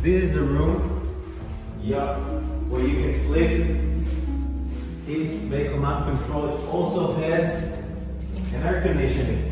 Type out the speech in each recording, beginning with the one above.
This is a room, yeah, where you can sleep, eat, make command control. It also has an air conditioning.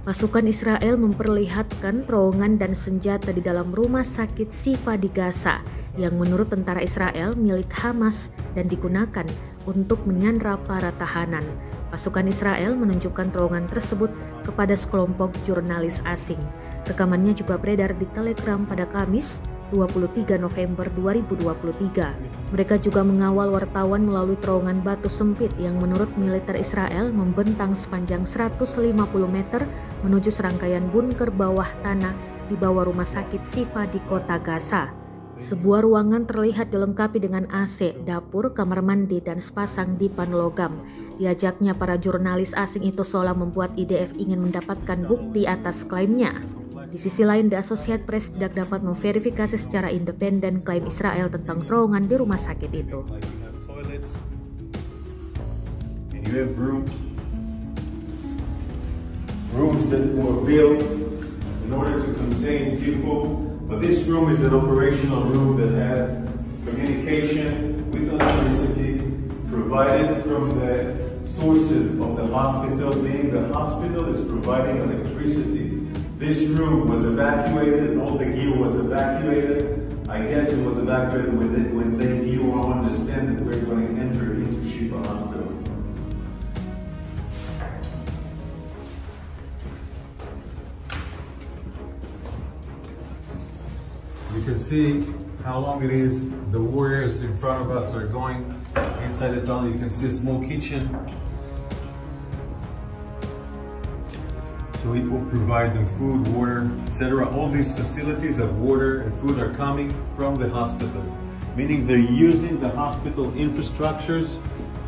Pasukan Israel memperlihatkan terowongan dan senjata di dalam rumah sakit Shifa di Gaza yang menurut tentara Israel milik Hamas dan digunakan untuk menyandera para tahanan. Pasukan Israel menunjukkan terowongan tersebut kepada sekelompok jurnalis asing. Rekamannya juga beredar di Telegram pada Kamis 23 November 2023. Mereka juga mengawal wartawan melalui terowongan batu sempit yang menurut militer Israel membentang sepanjang 150 meter menuju serangkaian bunker bawah tanah di bawah rumah sakit Shifa di kota Gaza. Sebuah ruangan terlihat dilengkapi dengan AC, dapur, kamar mandi, dan sepasang dipan logam. Diajaknya para jurnalis asing itu seolah membuat IDF ingin mendapatkan bukti atas klaimnya. Di sisi lain, The Associated Press tidak dapat memverifikasi secara independen klaim Israel tentang terowongan di rumah sakit itu. Rooms that were built in order to contain people, but this room is an operational room that had communication with electricity provided from the sources of the hospital, meaning the hospital is providing electricity. This room was evacuated and all the gear was evacuated. I guess it was evacuated when they knew or understand that we're going to enter into Shifa hospital. You can see how long it is. The warriors in front of us are going inside the tunnel. You can see a small kitchen. So it will provide them food, water, etc. All these facilities of water and food are coming from the hospital, meaning they're using the hospital infrastructures.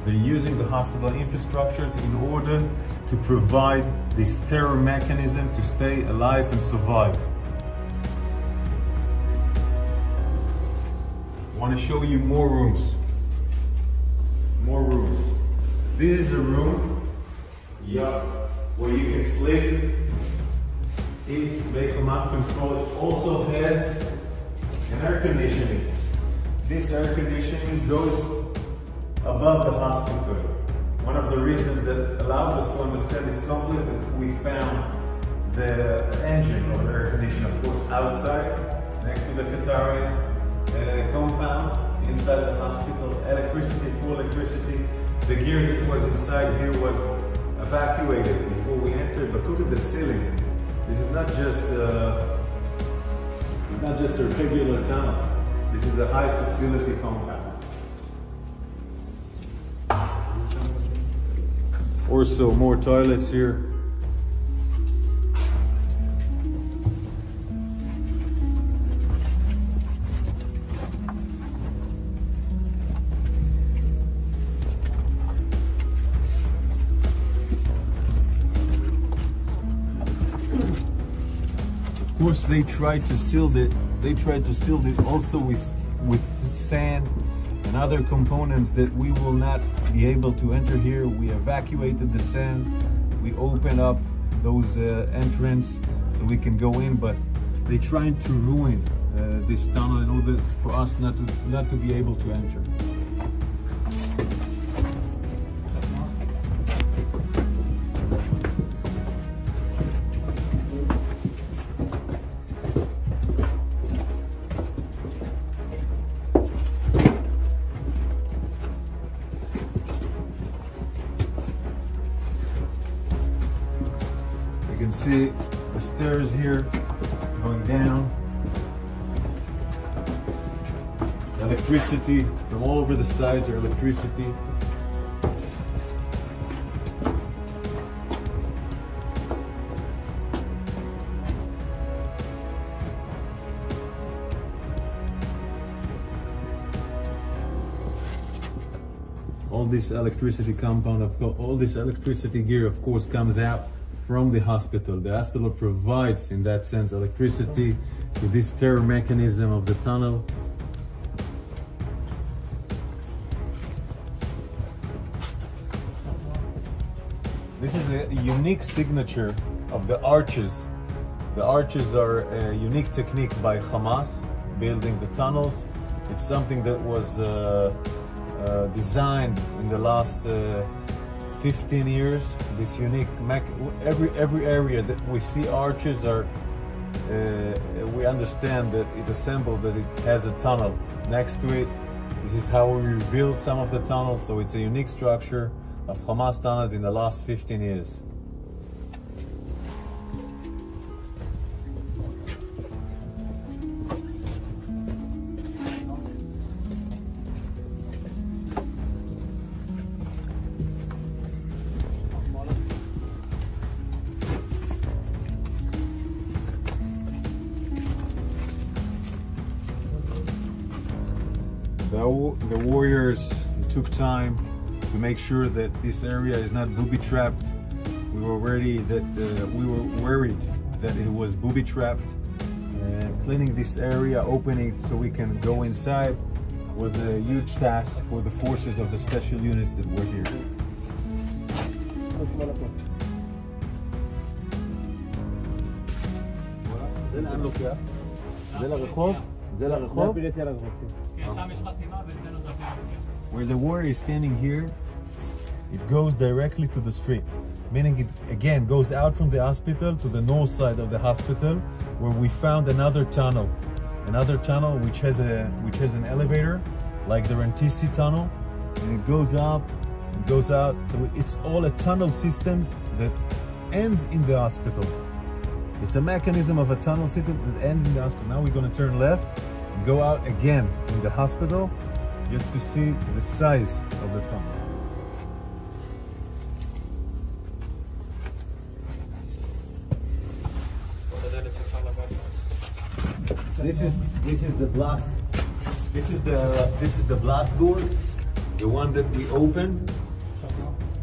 They're using the hospital infrastructures in order to provide this terror mechanism to stay alive and survive. I want to show you more rooms. More rooms. This is a room, yeah, where you can sleep, eat, make command control. It also has an air conditioning. This air conditioning goes above the hospital. One of the reasons that allows us to understand this complex is that we found the engine of the air conditioner, of course, outside, next to the Qatari compound, inside the hospital. Electricity, full electricity. The gear that was inside here was evacuated before we entered, but look at the ceiling. This is not just a regular tunnel. This is a high facility compound. Also more toilets here. Of course, they tried to seal it. They tried to seal it also with sand and other components that we will not be able to enter here. We evacuated the sand. We opened up those entrance so we can go in, but they tried to ruin this tunnel in order for us not to be able to enter. You can see the stairs here going down. Electricity from all over the sides are electricity. All this electricity compound, all this electricity gear, of course, comes out from the hospital. The hospital provides, in that sense, electricity to this terror mechanism of the tunnel. This is a unique signature of the arches. The arches are a unique technique by Hamas, building the tunnels. It's something that was designed in the last 15 years. This unique, every area that we see arches are, we understand that it assembled, that it has a tunnel next to it. This is how we rebuilt some of the tunnels, so it's a unique structure of Hamas tunnels in the last 15 years. The warriors took time to make sure that this area is not booby-trapped. We were worried that it was booby-trapped. Cleaning this area, opening it so we can go inside, was a huge task for the forces of the special units that were here. Where the warrior is standing here, it goes directly to the street, meaning it again goes out from the hospital to the north side of the hospital, where we found another tunnel which has an elevator like the Rantisi tunnel, and it goes up and goes out. So it's all a tunnel systems that ends in the hospital. It's a mechanism of a tunnel system that ends in the hospital. Now we're going to turn left and go out again in the hospital, just to see the size of the tunnel. This is the blast. This is the blast door, the one that we opened,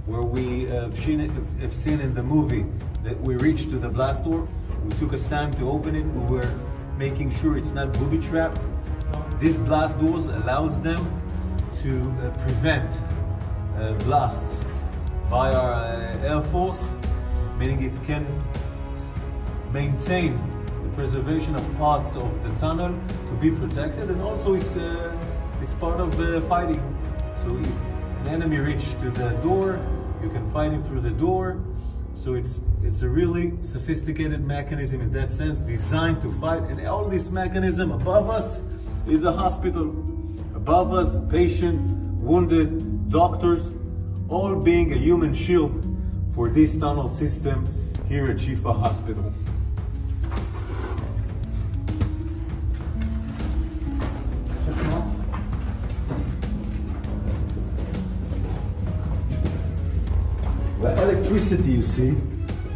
where we have seen in the movie that we reached to the blast door. We took us time to open it. We were making sure it's not booby trapped. These blast doors allows them to prevent blasts by our Air Force, meaning it can maintain the preservation of parts of the tunnel to be protected, and also it's part of the fighting. So if an enemy reaches to the door, you can fight him through the door. So it's a really sophisticated mechanism in that sense, designed to fight. And all this mechanism above us is a hospital. Above us, patient, wounded, doctors, all being a human shield for this tunnel system here at Shifa Hospital. The electricity you see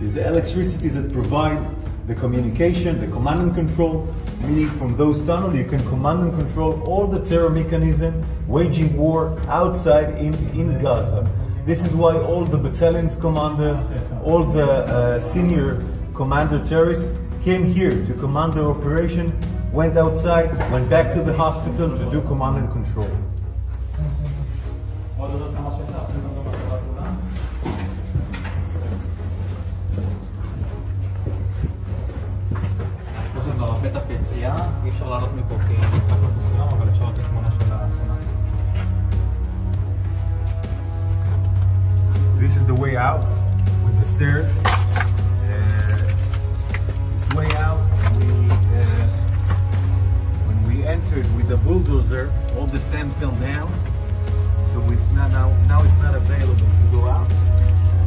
is the electricity that provides the communication, the command and control, meaning from those tunnels you can command and control all the terror mechanism waging war outside in Gaza. This is why all the battalion's commander, all the senior commander terrorists came here to command their operation, went outside, went back to the hospital to do command and control. פתח יציאה, אי אפשר לעלות מפה כי נסק לתוכנם, אבל אפשר לתת תמונה של האסונה. This is the way out with the stairs. This way out, when we entered with the bulldozer, all the sand fell down. So it's not now it's not available to go out.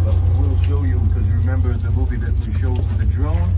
But we'll show you, because you remember the movie that we showed with the drone.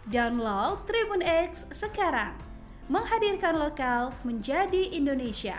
Download Tribun X sekarang. Menghadirkan lokal menjadi Indonesia.